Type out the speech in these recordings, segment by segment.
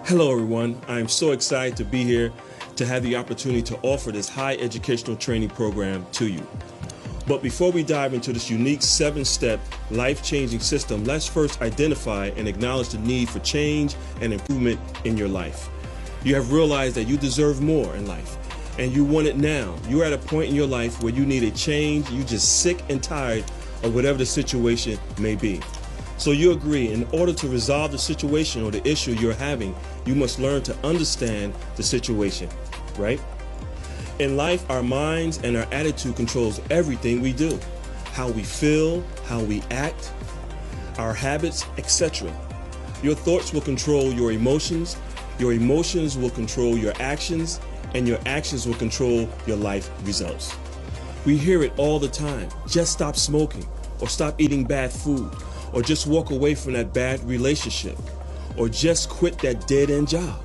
Hello, everyone. I am so excited to be here to have the opportunity to offer this high educational training program to you. But before we dive into this unique 7-step life-changing system, let's first identify and acknowledge the need for change and improvement in your life. You have realized that you deserve more in life, and you want it now. You're at a point in your life where you need a change. You're just sick and tired of whatever the situation may be. So you agree, in order to resolve the situation or the issue you're having, you must learn to understand the situation, right? In life, our minds and our attitude controls everything we do. How we feel, how we act, our habits, etc. Your thoughts will control your emotions will control your actions, and your actions will control your life results. We hear it all the time. Just stop smoking, or stop eating bad food, or just walk away from that bad relationship, or just quit that dead-end job,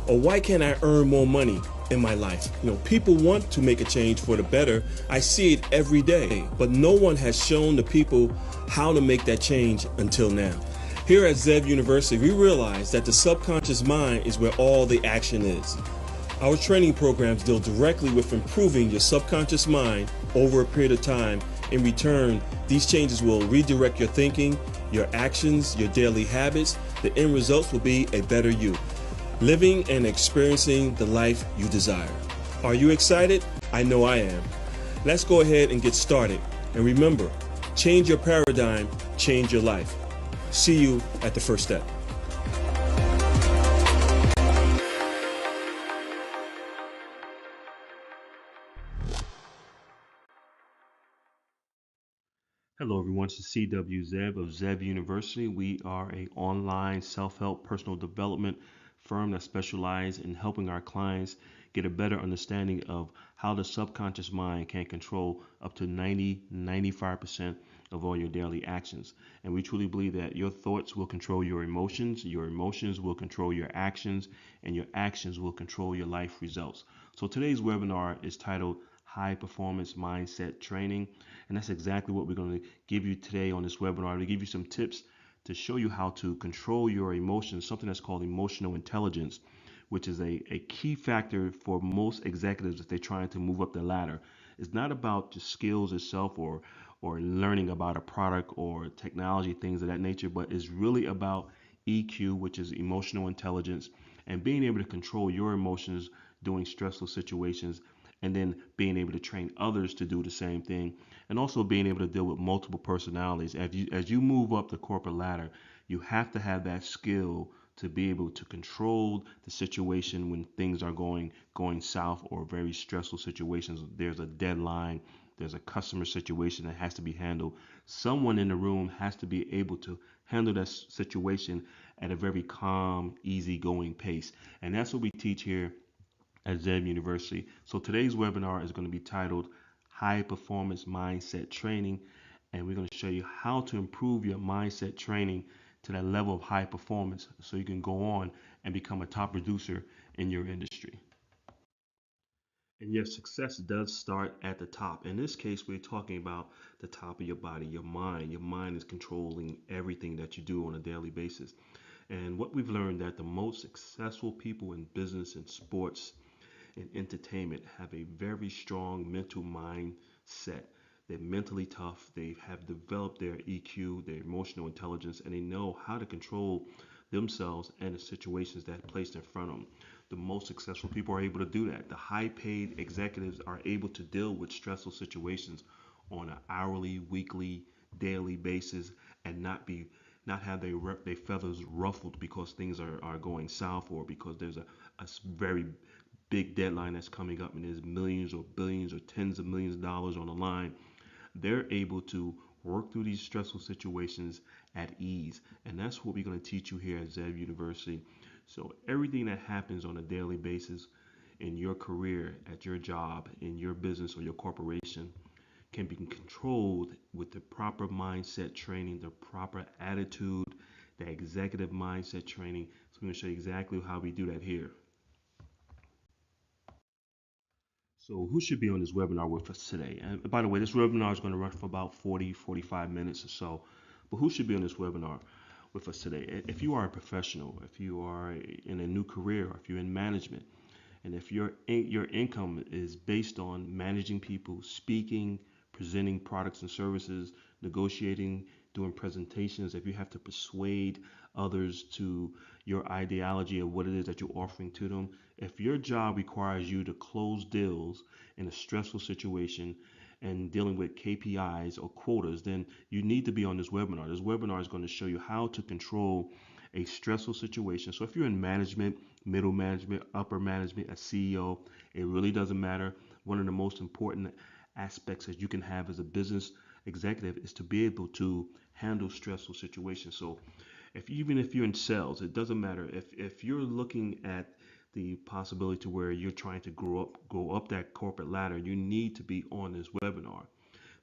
or why can't I earn more money in my life? People want to make a change for the better. I see it every day, but no one has shown the people how to make that change until now. Here at Zev University, we realize that the subconscious mind is where all the action is. Our training programs deal directly with improving your subconscious mind over a period of time. In return, these changes will redirect your thinking, your actions, your daily habits. The end results will be a better you, living and experiencing the life you desire. Are you excited? I know I am. Let's go ahead and get started. And remember, change your paradigm, change your life. See you at the first step. Hello everyone, it's CW Zev of Zev University. We are an online self-help personal development firm that specializes in helping our clients get a better understanding of how the subconscious mind can control up to 95% of all your daily actions. And we truly believe that your thoughts will control your emotions will control your actions, and your actions will control your life results. So today's webinar is titled High Performance Mindset Training, and that's exactly what we're going to give you today on this webinar. To give you some tips to show you how to control your emotions, something that's called emotional intelligence, which is a key factor for most executives if they're trying to move up the ladder. It's not about the skills itself or learning about a product or technology, things of that nature, but it's really about EQ, which is emotional intelligence, and being able to control your emotions during stressful situations, and then being able to train others to do the same thing, and also being able to deal with multiple personalities. As you move up the corporate ladder, you have to have that skill to be able to control the situation when things are going south, or very stressful situations. There's a deadline, there's a customer situation that has to be handled. Someone in the room has to be able to handle that situation at a very calm, easygoing pace. And that's what we teach here at Zev University. So today's webinar is going to be titled High Performance Mindset Training, and we're going to show you how to improve your mindset training to that level of high performance so you can go on and become a top producer in your industry. And your success does start at the top. In this case, we're talking about the top of your body, your mind. Your mind is controlling everything that you do on a daily basis. And what we've learned, that the most successful people in business and sports and entertainment have a very strong mental mindset. They're mentally tough. They have developed their EQ, their emotional intelligence, and they know how to control themselves and the situations that are placed in front of them. The most successful people are able to do that. The high paid executives are able to deal with stressful situations on an hourly, weekly, daily basis, and not have their feathers ruffled because things are going south, or because there's a very big deadline that's coming up and there's millions or billions or tens of millions of dollars on the line. They're able to work through these stressful situations at ease. And that's what we're going to teach you here at Zev University. So everything that happens on a daily basis in your career, at your job, in your business or your corporation, can be controlled with the proper mindset training, the proper attitude, the executive mindset training. So I'm going to show you exactly how we do that here. So who should be on this webinar with us today? And by the way, this webinar is going to run for about 45 minutes or so. But who should be on this webinar? with us today. If you are a professional, if you are in a new career, or if you're in management, and if your income is based on managing people, speaking, presenting products and services, negotiating, doing presentations, if you have to persuade others to your ideology of what it is that you're offering to them, if your job requires you to close deals in a stressful situation and dealing with KPIs or quotas, then you need to be on this webinar. This webinar is going to show you how to control a stressful situation. So if you're in management, middle management, upper management, a CEO, it really doesn't matter. One of the most important aspects that you can have as a business executive is to be able to handle stressful situations. So even if you're in sales, it doesn't matter. If you're looking at the possibility to where you're trying to go up that corporate ladder, you need to be on this webinar.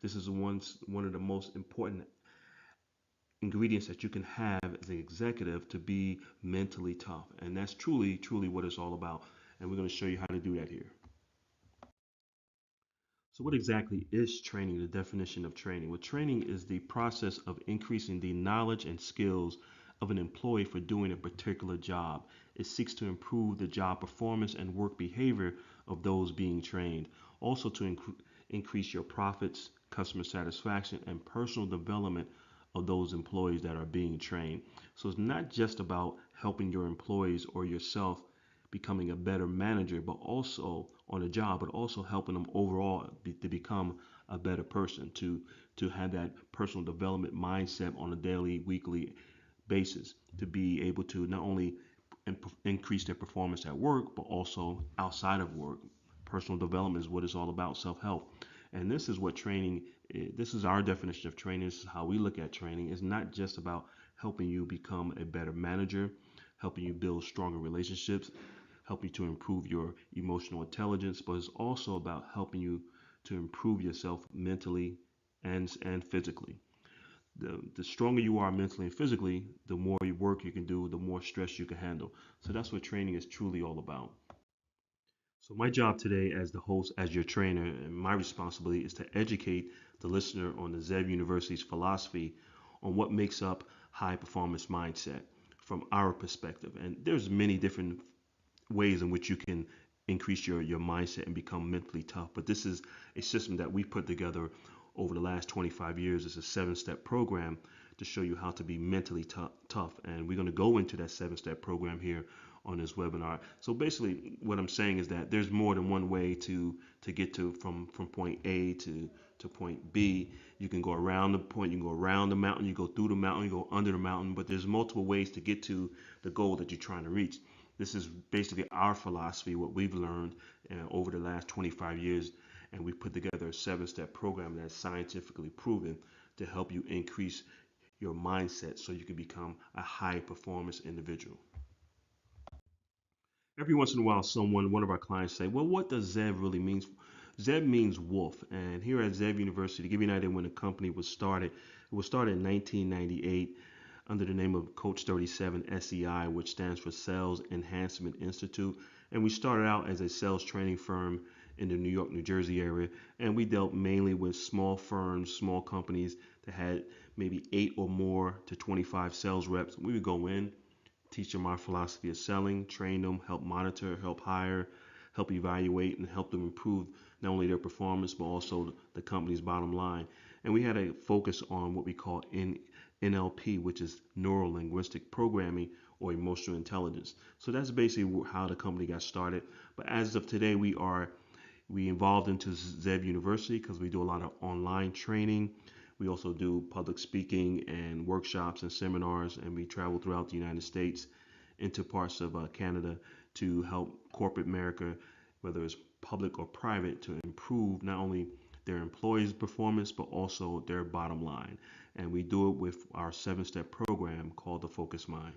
This is one of the most important ingredients that you can have as an executive to be mentally tough. And that's truly what it's all about. And we're going to show you how to do that here. So what exactly is training? The definition of training. Well, training is the process of increasing the knowledge and skills of an employee for doing a particular job. It seeks to improve the job performance and work behavior of those being trained. Also to increase your profits, customer satisfaction, and personal development of those employees that are being trained. So it's not just about helping your employees or yourself becoming a better manager, but also on a job, but also helping them overall to become a better person, to have that personal development mindset on a daily, weekly basis, to be able to not only increase their performance at work, but also outside of work. Personal development is what it's all about, self-help. And this is what training is. This is our definition of training. This is how we look at training. It's not just about helping you become a better manager, helping you build stronger relationships, help you to improve your emotional intelligence, but it's also about helping you to improve yourself mentally and physically. The stronger you are mentally and physically, the more work you can do, the more stress you can handle. So that's what training is truly all about. So my job today as the host, as your trainer, and my responsibility is to educate the listener on the Zev University's philosophy on what makes up high performance mindset from our perspective. And there's many different ways in which you can increase your mindset and become mentally tough. But this is a system that we put together over the last 25 years. It's a 7-step program to show you how to be mentally tough. And we're going to go into that 7-step program here on this webinar. So basically what I'm saying is that there's more than one way to get to from point A to point B. You can go around the point, you can go around the mountain, you go through the mountain, you go under the mountain, but there's multiple ways to get to the goal that you're trying to reach. This is basically our philosophy, what we've learned over the last 25 years, and we put together a 7-step program that's scientifically proven to help you increase your mindset so you can become a high performance individual. Every once in a while, one of our clients say, well, what does ZEV really mean? ZEV means wolf. And here at ZEV University, to give you an idea when the company was started, it was started in 1998 under the name of Coach 37 SEI, which stands for Sales Enhancement Institute. And we started out as a sales training firm in the New York, New Jersey area. And we dealt mainly with small firms, small companies that had maybe 8 or more to 25 sales reps. We would go in, teach them our philosophy of selling, train them, help monitor, help hire, help evaluate, and help them improve not only their performance, but also the company's bottom line. And we had a focus on what we call NLP, which is neuro linguistic programming or emotional intelligence. So that's basically how the company got started. But as of today, we evolved into ZEV University because we do a lot of online training. We also do public speaking and workshops and seminars, and we travel throughout the United States into parts of Canada to help corporate America, whether it's public or private, to improve not only their employees' performance, but also their bottom line. And we do it with our 7-step program called the Focus Mind.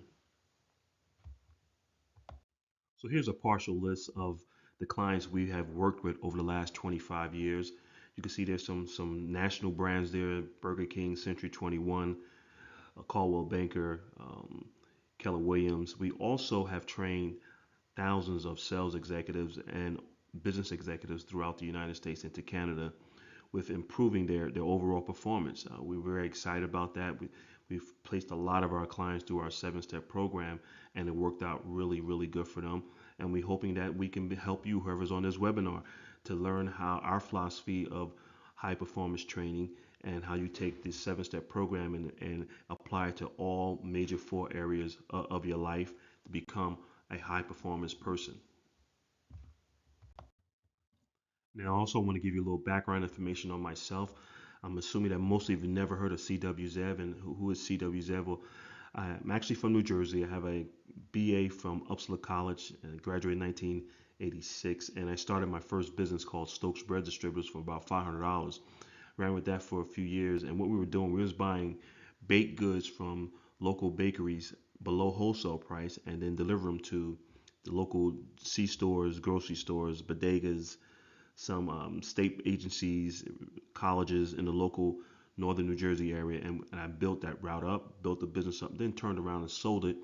So here's a partial list of the clients we have worked with over the last 25 years. You can see there's some national brands there: Burger King, Century 21, Caldwell Banker, Keller Williams. We also have trained thousands of sales executives and business executives throughout the United States and to Canada with improving their overall performance. We're very excited about that. We We've placed a lot of our clients through our 7-step program, and it worked out really, really good for them. And we're hoping that we can help you, whoever's on this webinar, to learn how our philosophy of high performance training and how you take this 7-step program and apply it to all major 4 areas of your life to become a high performance person. Now, I also want to give you a little background information on myself. I'm assuming that most of you have never heard of CW Zev, and who is CW Zev? Well, I'm actually from New Jersey. I have a BA from Upsala College and graduated in 1986, and I started my first business called Stokes Bread Distributors for about $500. Ran with that for a few years, and what we were doing, we was buying baked goods from local bakeries below wholesale price and then deliver them to the local C-stores, grocery stores, bodegas, some state agencies, colleges in the local northern New Jersey area, and I built that route up, built the business up, then turned around and sold it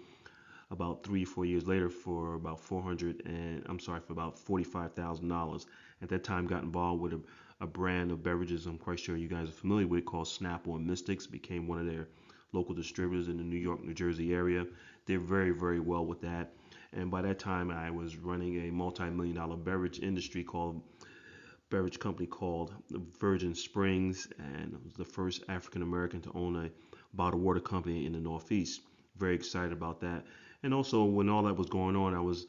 about 3 or 4 years later for about 400 and I'm sorry for about $45,000. At that time, got involved with a brand of beverages I'm quite sure you guys are familiar with called Snapple and Mystics. Became one of their local distributors in the New York, New Jersey area. Did very, very well with that. And by that time, I was running a multi-million-dollar beverage company called Virgin Springs, and I was the first African American to own a bottled water company in the Northeast. Very excited about that. And also, when all that was going on, I was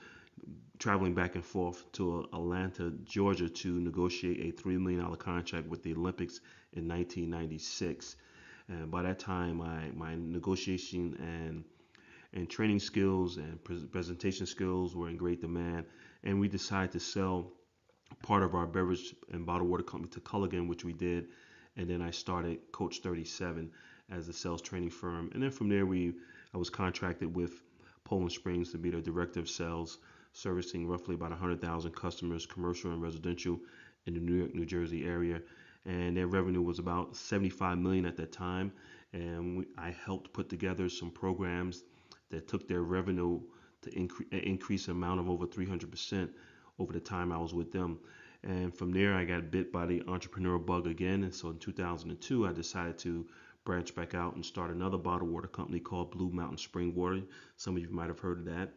traveling back and forth to Atlanta, Georgia to negotiate a $3 million contract with the Olympics in 1996. And by that time, my negotiation and training skills and presentation skills were in great demand. And we decided to sell part of our beverage and bottled water company to Culligan, which we did. And then I started Coach 37 as a sales training firm. And then from there, I was contracted with Poland Springs to be the director of sales, servicing roughly about 100,000 customers, commercial and residential, in the New York, New Jersey area. And their revenue was about 75 million at that time. And I helped put together some programs that took their revenue to increase the amount of over 300% over the time I was with them. And from there, I got bit by the entrepreneurial bug again. And so in 2002, I decided to branch back out and start another bottled water company called Blue Mountain Spring Water. Some of you might have heard of that.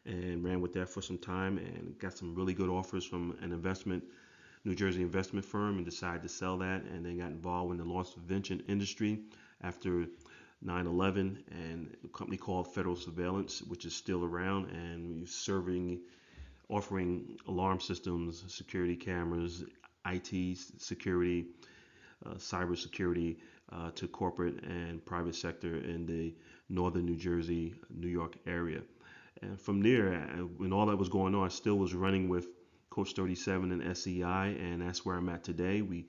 And ran with that for some time and got some really good offers from an New Jersey investment firm, and decided to sell that, and then got involved in the loss prevention industry after 9/11, and a company called Federal Surveillance, which is still around, and offering alarm systems, security cameras, IT security, cyber security to corporate and private sector in the northern New Jersey, New York area. And from there, when all that was going on, I still was running with Coach 37 and SEI, and that's where I'm at today. We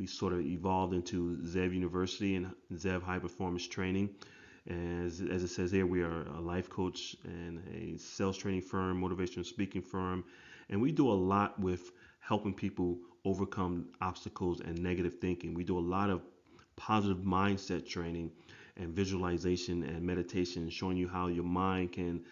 sort of evolved into Zev University and Zev High Performance Training. As it says here, we are a life coach and a sales training firm, motivational speaking firm, and we do a lot with helping people overcome obstacles and negative thinking. We do a lot of positive mindset training and visualization and meditation, showing you how your mind can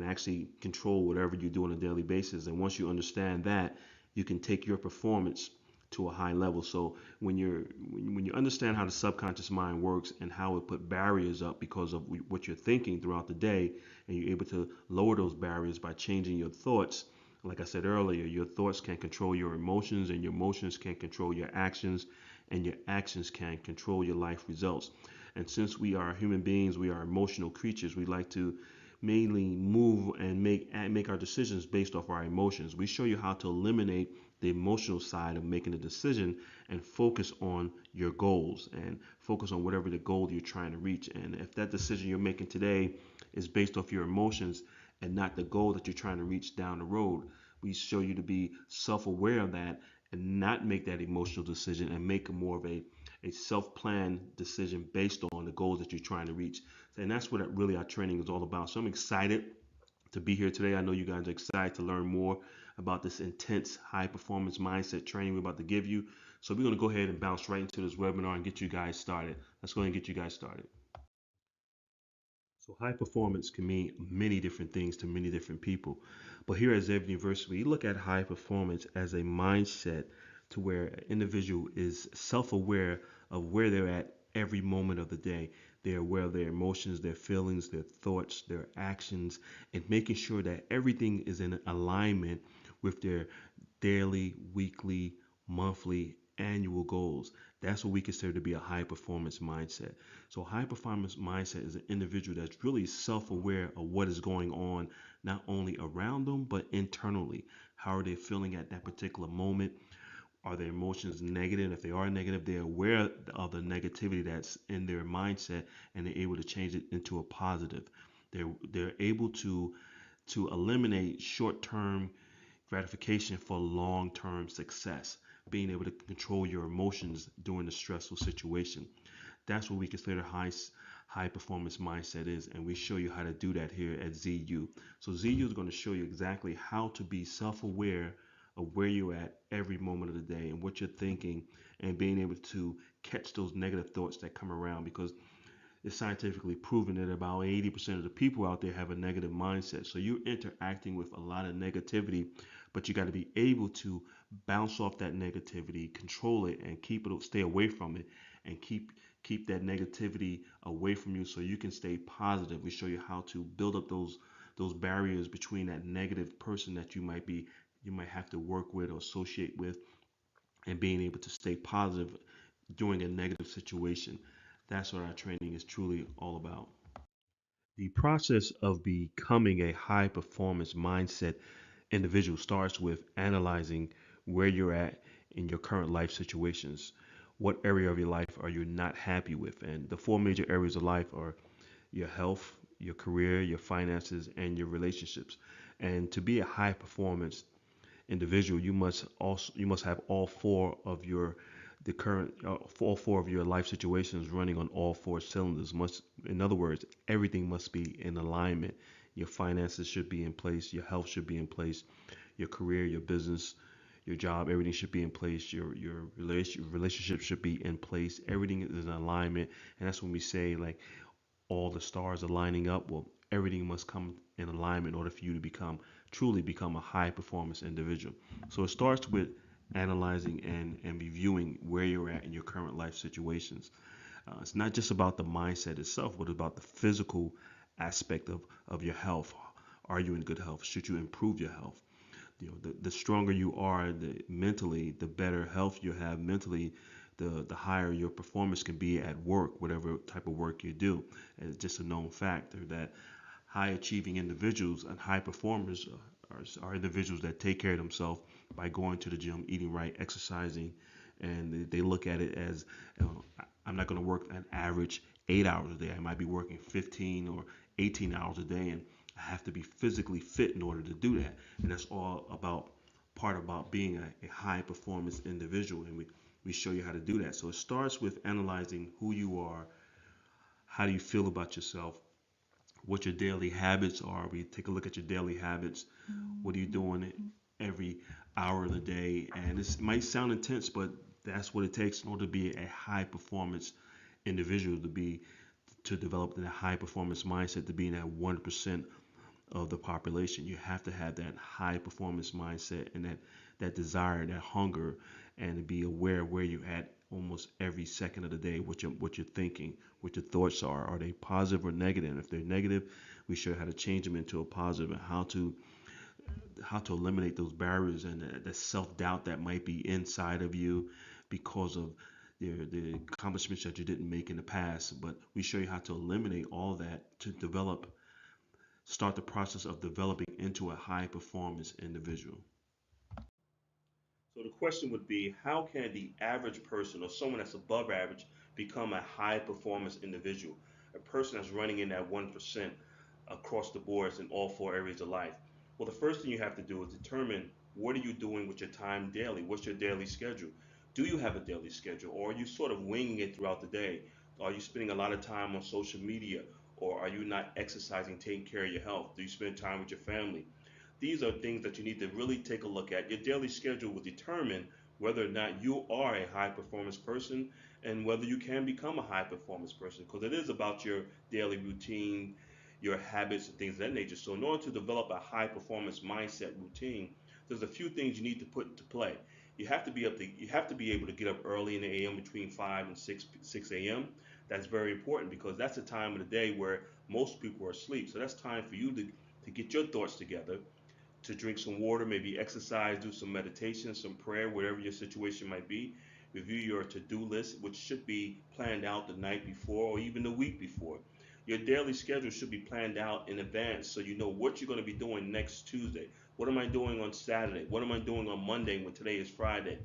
actually control whatever you do on a daily basis. And once you understand that, you can take your performance to a high level. So when you understand how the subconscious mind works and how it put barriers up because of what you're thinking throughout the day, and you're able to lower those barriers by changing your thoughts. Like I said earlier, your thoughts can control your emotions, and your emotions can control your actions, and your actions can control your life results. And since we are human beings, we are emotional creatures. We like to mainly move and make our decisions based off our emotions. We show you how to eliminate the emotional side of making a decision and focus on your goals and focus on whatever the goal you're trying to reach. And if that decision you're making today is based off your emotions and not the goal that you're trying to reach down the road, we show you to be self-aware of that and not make that emotional decision and make more of a self-planned decision based on the goals that you're trying to reach. And that's what really our training is all about. So I'm excited to be here today. I know you guys are excited to learn more about this intense high performance mindset training we're about to give you. So we're going to go ahead and bounce right into this webinar and get you guys started. Let's go ahead and get you guys started. So high performance can mean many different things to many different people. But here at Zev University, we look at high performance as a mindset to where an individual is self-aware of where they're at every moment of the day. They're aware of their emotions, their feelings, their thoughts, their actions, and making sure that everything is in alignment with their daily, weekly, monthly, annual goals. That's what we consider to be a high performance mindset. So, high performance mindset is an individual that's really self aware of what is going on, not only around them, but internally. How are they feeling at that particular moment? Are their emotions negative? If they are negative, they're aware of the negativity that's in their mindset, and they're able to change it into a positive. They're able to eliminate short-term gratification for long-term success, being able to control your emotions during a stressful situation. That's what we consider high performance mindset is, and we show you how to do that here at ZU. So ZU is going to show you exactly how to be self-aware of where you're at every moment of the day and what you're thinking, and being able to catch those negative thoughts that come around, because it's scientifically proven that about 80% of the people out there have a negative mindset. So you're interacting with a lot of negativity, but you got to be able to bounce off that negativity, control it, and keep it, stay away from it, and keep that negativity away from you so you can stay positive. We show you how to build up those barriers between that negative person that you might have to work with or associate with, and being able to stay positive during a negative situation. That's what our training is truly all about. The process of becoming a high performance mindset individual starts with analyzing where you're at in your current life situations. What area of your life are you not happy with? And the four major areas of life are your health, your career, your finances, and your relationships. And to be a high performance individual, you must have all four of your the current all four of your life situations running on all four cylinders. Must, in other words, everything must be in alignment. Your finances should be in place. Your health should be in place. Your career, your business, your job, everything should be in place. Your relationship should be in place. Everything is in alignment, and that's when we say like all the stars are lining up. Well, everything must come in alignment in order for you to truly become a high performance individual. So it starts with analyzing and reviewing where you're at in your current life situations. It's not just about the mindset itself, but about the physical aspect of your health. Are you in good health? Should you improve your health? The stronger you are mentally, the better health you have mentally, the higher your performance can be at work, whatever type of work you do. And it's just a known factor that high achieving individuals and high performers are individuals that take care of themselves by going to the gym, eating right, exercising, and they look at it as, I'm not going to work an average 8 hours a day. I might be working 15 or 18 hours a day, and I have to be physically fit in order to do that. And that's all about being a high performance individual. And we show you how to do that. So it starts with analyzing who you are, how do you feel about yourself, what your daily habits are. We take a look at your daily habits. What are you doing every hour of the day? And this might sound intense, but that's what it takes in order to be a high performance individual, to develop a high performance mindset, to be in that 1% of the population. You have to have that high performance mindset and that desire, that hunger, and to be aware where you're at almost every second of the day, what you're thinking, what your thoughts are. Are they positive or negative? And if they're negative, we show how to change them into a positive, and how to eliminate those barriers and the self-doubt that might be inside of you because of the accomplishments that you didn't make in the past. But we show you how to eliminate all that to start the process of developing into a high performance individual. So the question would be, how can the average person or someone that's above average become a high performance individual? A person that's running in that 1% across the boards in all four areas of life. Well, the first thing you have to do is determine, what are you doing with your time daily? What's your daily schedule? Do you have a daily schedule, or are you sort of winging it throughout the day? Are you spending a lot of time on social media, or are you not exercising, taking care of your health? Do you spend time with your family? These are things that you need to really take a look at. Your daily schedule will determine whether or not you are a high performance person, and whether you can become a high performance person, because it is about your daily routine, your habits, and things of that nature. So, in order to develop a high performance mindset routine, there's a few things you need to put into play. you have to be able to get up early in the AM between 5 and 6 a.m. That's very important because that's the time of the day where most people are asleep. So that's time for you to get your thoughts together, to drink some water, maybe exercise, do some meditation, some prayer, whatever your situation might be. Review your to-do list, which should be planned out the night before or even the week before. Your daily schedule should be planned out in advance so you know what you're going to be doing next Tuesday. What am I doing on Saturday? What am I doing on Monday when today is Friday?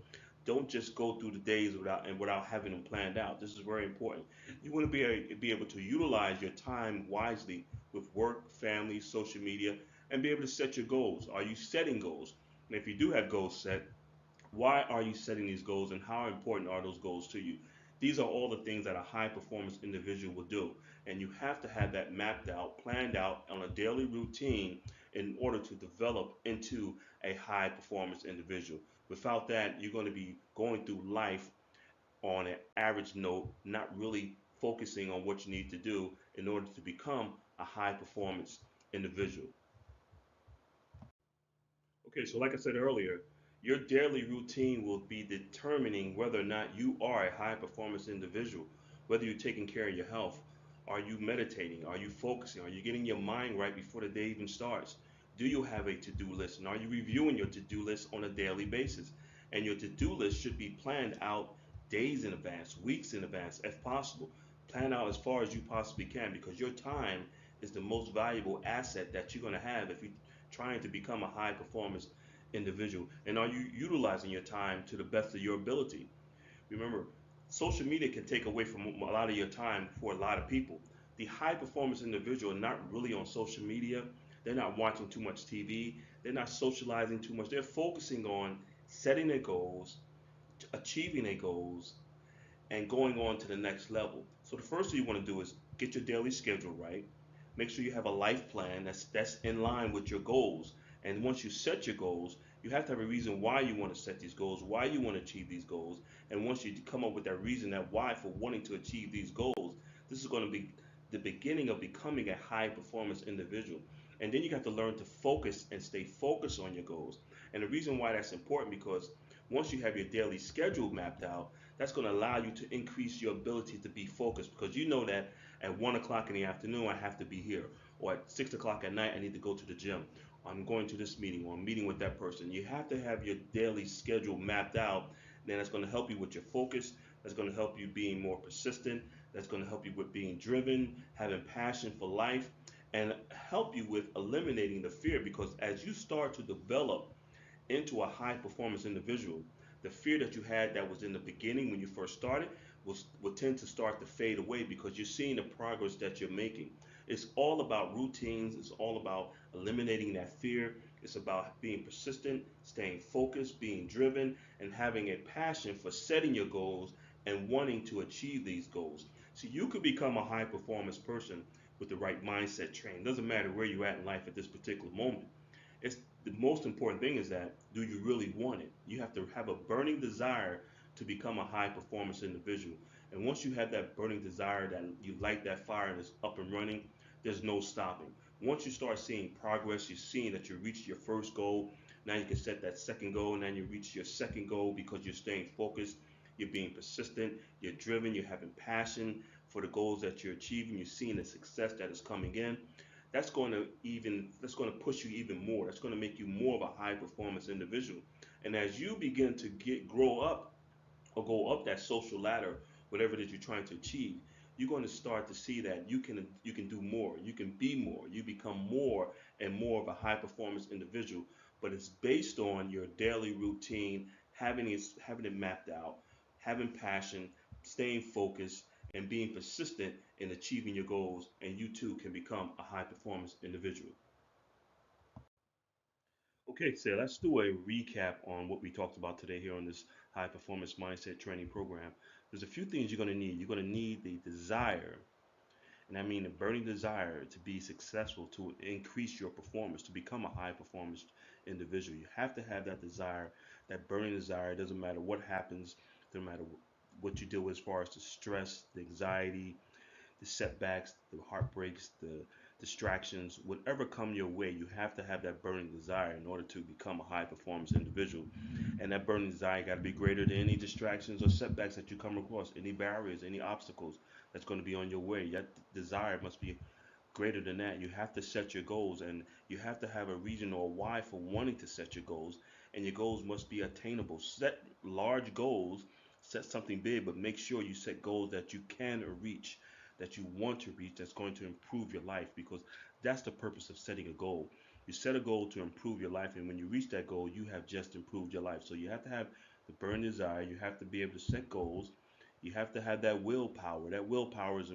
Don't just go through the days without having them planned out. This is very important. You want to be able to utilize your time wisely with work, family, social media, and be able to set your goals. Are you setting goals? And if you do have goals set, why are you setting these goals and how important are those goals to you? These are all the things that a high performance individual will do. And you have to have that mapped out, planned out on a daily routine in order to develop into a high performance individual. Without that, you're going to be going through life on an average note, not really focusing on what you need to do in order to become a high performance individual. Okay, so like I said earlier, your daily routine will be determining whether or not you are a high performance individual, whether you're taking care of your health. Are you meditating? Are you focusing? Are you getting your mind right before the day even starts? Do you have a to do list? And are you reviewing your to do list on a daily basis? And your to do list should be planned out days in advance, weeks in advance, if possible. Plan out as far as you possibly can because your time is the most valuable asset that you're going to have if you trying to become a high performance individual? And are you utilizing your time to the best of your ability? Remember, social media can take away from a lot of your time for a lot of people. The high performance individual are not really on social media. They're not watching too much TV. They're not socializing too much. They're focusing on setting their goals, achieving their goals, and going on to the next level. So the first thing you want to do is get your daily schedule right. Make sure you have a life plan that's in line with your goals. And once you set your goals, you have to have a reason why you want to set these goals, why you want to achieve these goals. And once you come up with that reason, that why for wanting to achieve these goals, this is going to be the beginning of becoming a high performance individual. And then you have to learn to focus and stay focused on your goals. And the reason why that's important because once you have your daily schedule mapped out, that's going to allow you to increase your ability to be focused because you know that at 1 o'clock in the afternoon I have to be here, or at 6 o'clock at night I need to go to the gym. I'm going to this meeting, or I'm meeting with that person. You have to have your daily schedule mapped out. Then that's going to help you with your focus. That's going to help you being more persistent. That's going to help you with being driven, having passion for life, and help you with eliminating the fear because as you start to develop into a high performance individual, the fear that you had that was in the beginning when you first started will tend to start to fade away because you're seeing the progress that you're making. It's all about routines, it's all about eliminating that fear. It's about being persistent, staying focused, being driven, and having a passion for setting your goals and wanting to achieve these goals. So you could become a high performance person with the right mindset train. It doesn't matter where you're at in life at this particular moment. It's the most important thing is that do you really want it? You have to have a burning desire to become a high performance individual. And once you have that burning desire that you light that fire and it's up and running, there's no stopping. Once you start seeing progress, you're seeing that you reached your first goal. Now you can set that second goal, and then you reach your second goal because you're staying focused, you're being persistent, you're driven, you're having passion for the goals that you're achieving, you're seeing the success that is coming in. That's going to push you even more. That's going to make you more of a high performance individual. And as you begin to grow up or go up that social ladder, whatever it is you're trying to achieve, you're going to start to see that you can do more, you can be more, you become more and more of a high performance individual. But it's based on your daily routine, having it mapped out, having passion, staying focused, and being persistent in achieving your goals, and you too can become a high performance individual. Okay, so let's do a recap on what we talked about today here on this high performance mindset training program. There's a few things you're going to need. You're going to need the desire, and I mean the burning desire to be successful, to increase your performance, to become a high performance individual. You have to have that desire, that burning desire. It doesn't matter what happens, no matter what you do as far as the stress, the anxiety, the setbacks, the heartbreaks, the distractions, whatever come your way, you have to have that burning desire in order to become a high performance individual. And that burning desire got to be greater than any distractions or setbacks that you come across, any barriers, any obstacles that's going to be on your way. That desire must be greater than that. You have to set your goals, and you have to have a reason or a why for wanting to set your goals. And your goals must be attainable. Set large goals, set something big, but make sure you set goals that you can reach, that you want to reach, that's going to improve your life, because that's the purpose of setting a goal. You set a goal to improve your life, and when you reach that goal, you have just improved your life. So you have to have the burning desire, you have to be able to set goals, you have to have that willpower. That willpower is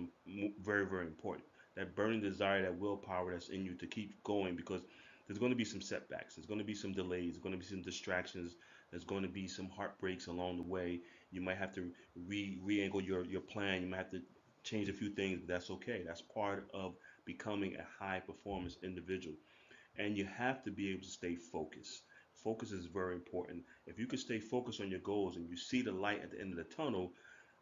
very, very important. That burning desire, that willpower that's in you to keep going, because there's going to be some setbacks, there's going to be some delays, there's going to be some distractions, there's going to be some heartbreaks along the way. You might have to re-angle your plan. You might have to change a few things, but that's okay. That's part of becoming a high performance individual. And you have to be able to stay focused. Focus is very important. If you can stay focused on your goals and you see the light at the end of the tunnel,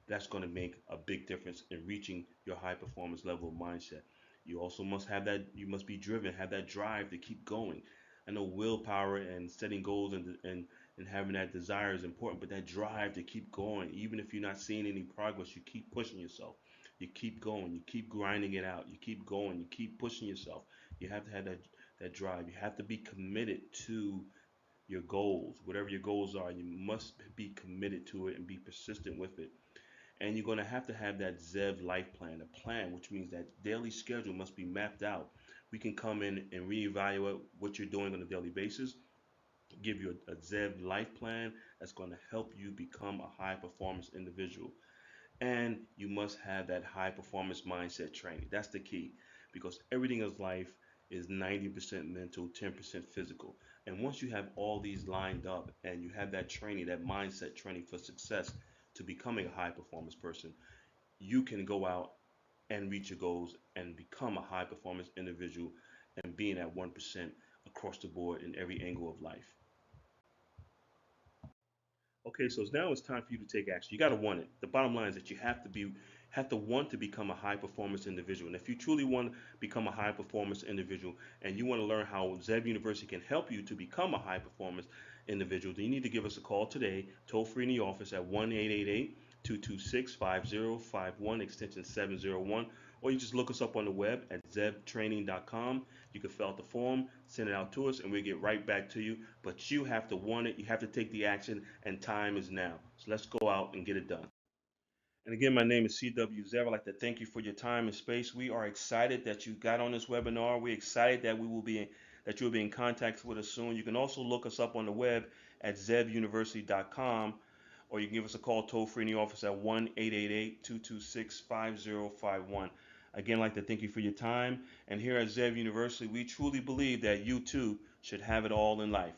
that's going to make a big difference in reaching your high performance level of mindset. You also must have that, you must be driven, have that drive to keep going. I know willpower and setting goals and having that desire is important, but that drive to keep going, even if you're not seeing any progress, you keep pushing yourself. You keep going, you keep grinding it out, you keep going, you keep pushing yourself. You have to have that drive. You have to be committed to your goals, whatever your goals are. You must be committed to it and be persistent with it. And you're going to have that ZEV life plan, a plan, which means that daily schedule must be mapped out. We can come in and reevaluate what you're doing on a daily basis, give you a ZEV life plan that's going to help you become a high performance individual. And you must have that high performance mindset training. That's the key, because everything in life is 90% mental, 10% physical. And once you have all these lined up and you have that training, that mindset training for success to becoming a high performance person, you can go out and reach your goals and become a high performance individual and being at 1% across the board in every angle of life. Okay, so now it's time for you to take action. You got to want it. The bottom line is that you have to want to become a high performance individual. And if you truly want to become a high performance individual and you want to learn how Zeb University can help you to become a high performance individual, then you need to give us a call today, toll free in the office at 1-888-226-5051, extension 701, or you just look us up on the web at zebtraining.com. You can fill out the form, send it out to us, and we'll get right back to you. But you have to want it, you have to take the action, and time is now. So let's go out and get it done. And again, my name is CW Zev. I'd like to thank you for your time and space. We are excited that you got on this webinar. We're excited that that you'll be in contact with us soon. You can also look us up on the web at zevuniversity.com, or you can give us a call toll free in the office at 1-888-226-5051. Again, I'd like to thank you for your time. And here at Zev University, we truly believe that you too should have it all in life.